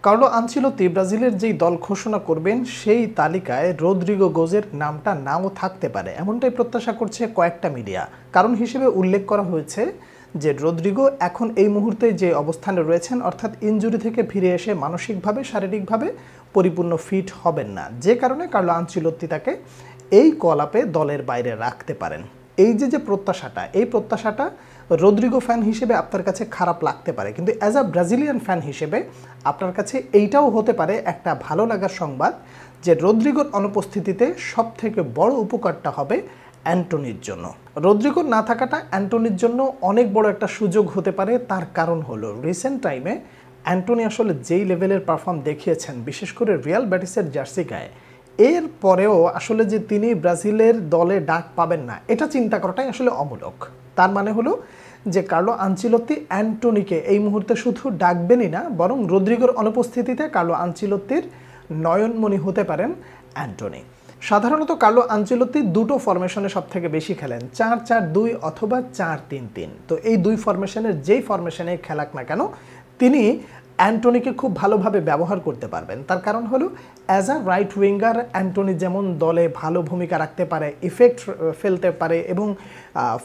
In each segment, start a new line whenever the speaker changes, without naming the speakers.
Carlo Ancelotti ব্রাজিলের যেই দল ঘোষণা করবেন সেই তালিকায় রদ্রিগো গোজের নামটা নাও থাকতে পারে, এমনটাই প্রত্যাশা করছে কয়েকটা মিডিয়া। কারণ হিসেবে উল্লেখ করা হয়েছে যে রদ্রিগো এখন এই মুহূর্তে যে অবস্থানে রয়েছেন, অর্থাৎ ইনজুরি থেকে ফিরে এসে মানসিকভাবে শারীরিকভাবে পরিপূর্ণ ফিট হবেন না, যে কারণে কার্লো আনচেলত্তি তাকে এই কল আপে দলের বাইরে রাখতে পারেন। এই যে প্রত্যাশাটা, এই প্রত্যাশাটা রদ্রিগো ফ্যান হিসেবে আপনার কাছে খারাপ লাগতে পারে, কিন্তু অ্যাজ আ ব্রাজিলিয়ান ফ্যান হিসেবে আপনার কাছে এইটাও হতে পারে একটা ভালো লাগার সংবাদ যে রদ্রিগোর অনুপস্থিতিতে সবথেকে বড় উপকারটা হবে অ্যান্টনির জন্য। রদ্রিগোর না থাকাটা অ্যান্টনির জন্য অনেক বড় একটা সুযোগ হতে পারে। তার কারণ হলো রিসেন্ট টাইমে অ্যান্টনি আসলে যেই লেভেলের পারফর্ম দেখিয়েছেন, বিশেষ করে রিয়াল ব্যাটিসের জার্সি গায়ে, এর পরেও আসলে যে তিনি ব্রাজিলের দলে ডাক পাবেন না, এটা চিন্তা করাটাই আসলে অমূলক। তার মানে হলো যে কার্লো আনচেলত্তি অ্যান্টনিকে এই মুহূর্তে শুধু ডাকবেনই না, বরং রদ্রিগোর অনুপস্থিতিতে কার্লো আনচেলত্তির নয়নমণি হতে পারেন অ্যান্টনি। সাধারণত কার্লো আনচেলত্তি দুটো ফরমেশনে সব থেকে বেশি খেলেন, 4-4-2 অথবা 4-3-3। তো এই দুই ফরমেশনের যেই ফরমেশনে খেলাক না কেন, তিনি অ্যান্টনিকে খুব ভালোভাবে ব্যবহার করতে পারবেন। তার কারণ হলো as a right winger Antony যেমন দলে ভালো ভূমিকা রাখতে পারে, ইফেক্ট ফেলতে পারে এবং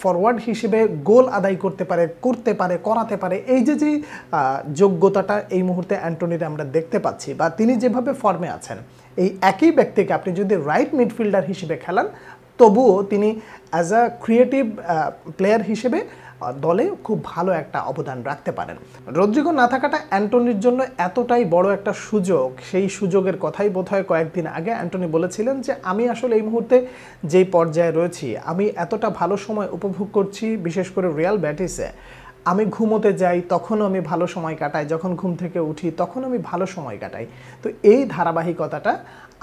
ফরওয়ার্ড হিসেবে গোল আদায় করাতে পারে, এই যে যোগ্যতাটা এই মুহূর্তে অ্যান্টনিতে আমরা দেখতে পাচ্ছি, বা তিনি যেভাবে ফর্মে আছেন, এই একই ব্যক্তিকে আপনি যদি রাইট মিডফিল্ডার হিসেবে খেলান, তবুও তিনি অ্যাজ আ ক্রিয়েটিভ প্লেয়ার হিসেবে দলে খুব ভালো একটা অবদান রাখতে পারেন। রদ্রিগো না থাকাটা অ্যান্টনির জন্য এতটাই বড় একটা সুযোগ, সেই সুযোগের কথাই বোধহয় কয়েকদিন আগে অ্যান্টনি বলেছিলেন যে আমি আসলে এই মুহূর্তে যেই পর্যায়ে রয়েছি, আমি এতটা ভালো সময় উপভোগ করছি, বিশেষ করে রিয়াল ব্যাটিসে আমি ঘুমোতে যাই তখনও আমি ভালো সময় কাটাই, যখন ঘুম থেকে উঠি তখন আমি ভালো সময় কাটাই। তো এই ধারাবাহিকতাটা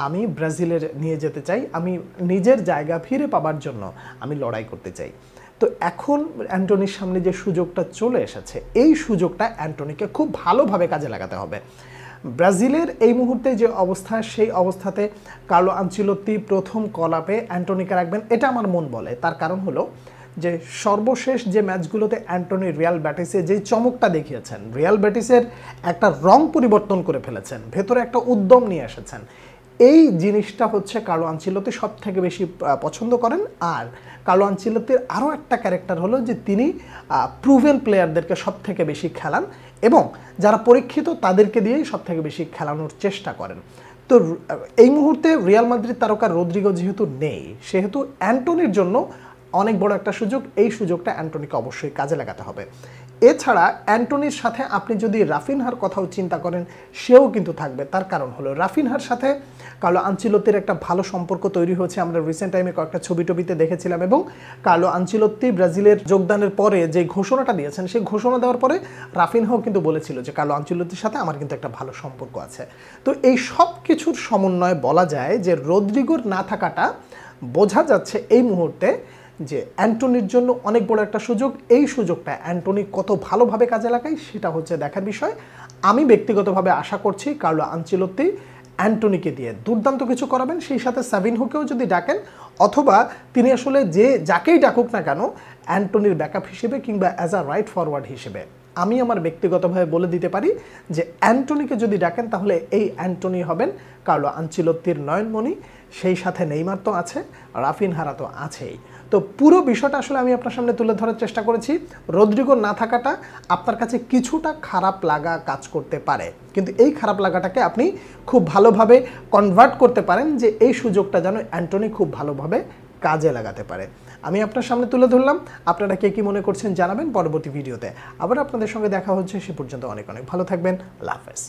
আমি ব্রাজিলের নিয়ে যেতে চাই, আমি নিজের জায়গা ফিরে পাবার জন্য আমি লড়াই করতে চাই। তো এখন অ্যান্টনির সামনে যে সুযোগটা চলে এসেছে, এই সুযোগটা অ্যান্টনিকে খুব ভালোভাবে কাজে লাগাতে হবে। ব্রাজিলের এই মুহূর্তে যে অবস্থা, সেই অবস্থাতে কার্লো আনচেলত্তি প্রথম কল আপে অ্যান্টনিকে রাখবেন, এটা আমার মন বলে। তার কারণ হলো যে সর্বশেষ যে ম্যাচগুলোতে অ্যান্টনি রিয়াল ব্যাটিসে যেই চমকটা দেখিয়েছেন, রিয়াল ব্যাটিসের একটা রং পরিবর্তন করে ফেলেছেন, ভেতরে একটা উদ্যম নিয়ে এসেছেন, এই জিনিসটা হচ্ছে কার্লো আনচেলত্তি সব থেকে বেশি পছন্দ করেন। আর কার্লো আনচেলত্তির আরও একটা ক্যারেক্টার হলো যে তিনি প্রুভেন প্লেয়ারদেরকে সব থেকে বেশি খেলান এবং যারা পরীক্ষিত তাদেরকে দিয়েই সব থেকে বেশি খেলানোর চেষ্টা করেন। তো এই মুহূর্তে রিয়াল মাদ্রিদ তারকা রদ্রিগো যেহেতু নেই, সেহেতু অ্যান্টনির জন্য অনেক বড় একটা সুযোগ, এই সুযোগটা অ্যান্টনিকে অবশ্যই কাজে লাগাতে হবে। এছাড়া অ্যান্টনির সাথে আপনি যদি রাফিনহার কথাও চিন্তা করেন, সেও কিন্তু থাকবে। তার কারণ হলো রাফিনহার সাথে কার্লো আনচেলত্তির একটা ভালো সম্পর্ক তৈরি হয়েছে, আমরা রিসেন্ট টাইমে কয়েকটা ছবিতে দেখেছিলাম। এবং কার্লো আনচেলত্তি ব্রাজিলের যোগদানের পরে যে ঘোষণাটা দিয়েছেন, সেই ঘোষণা দেওয়ার পরে রাফিনহাও কিন্তু বলেছিল যে কার্লো আনচেলত্তির সাথে আমার কিন্তু একটা ভালো সম্পর্ক আছে। তো এই সব কিছুর সমন্বয়ে বলা যায় যে রদ্রিগোর না থাকাটা বোঝা যাচ্ছে এই মুহূর্তে যে অ্যান্টনির জন্য অনেক বড় একটা সুযোগ। এই সুযোগটা অ্যান্টনি কত ভালোভাবে কাজে লাগায় সেটা হচ্ছে দেখার বিষয়। আমি ব্যক্তিগতভাবে আশা করছি কার্লো আনচেলত্তি অ্যান্টনিকে দিয়ে দুর্দান্ত কিছু করাবেন, সেই সাথে সাভিনহোকেও যদি ডাকেন, অথবা তিনি আসলে যাকেই ডাকুক না কেন অ্যান্টনির ব্যাকআপ হিসেবে কিংবা অ্যাজ আ রাইট ফরওয়ার্ড হিসেবে, আমি আমার ব্যক্তিগতভাবে বলে দিতে পারি যে অ্যান্টনিকে যদি ডাকেন তাহলে এই অ্যান্টনি হবেন কার্লো আনচেলত্তির নয়নমণি। সেই সাথে নেইমার তো আছে, রাফিনহারা তো আছেই। তো পুরো বিষয়টা আসলে আমি আপনার সামনে তুলে ধরার চেষ্টা করেছি। রদ্রিগো না থাকাটা আপনার কাছে কিছুটা খারাপ লাগা কাজ করতে পারে, কিন্তু এই খারাপ লাগাটাকে আপনি খুব ভালোভাবে কনভার্ট করতে পারেন যে এই সুযোগটা যেন অ্যান্টনি খুব ভালোভাবে কাজে লাগাতে পারে। আমি আপনার সামনে তুলে ধরলাম, আপনারা কে কী মনে করছেন জানাবেন পরবর্তী ভিডিওতে। আবার আপনাদের সঙ্গে দেখা হচ্ছে, সে পর্যন্ত অনেক অনেক ভালো থাকবেন। আল্লাহ হাফেজ।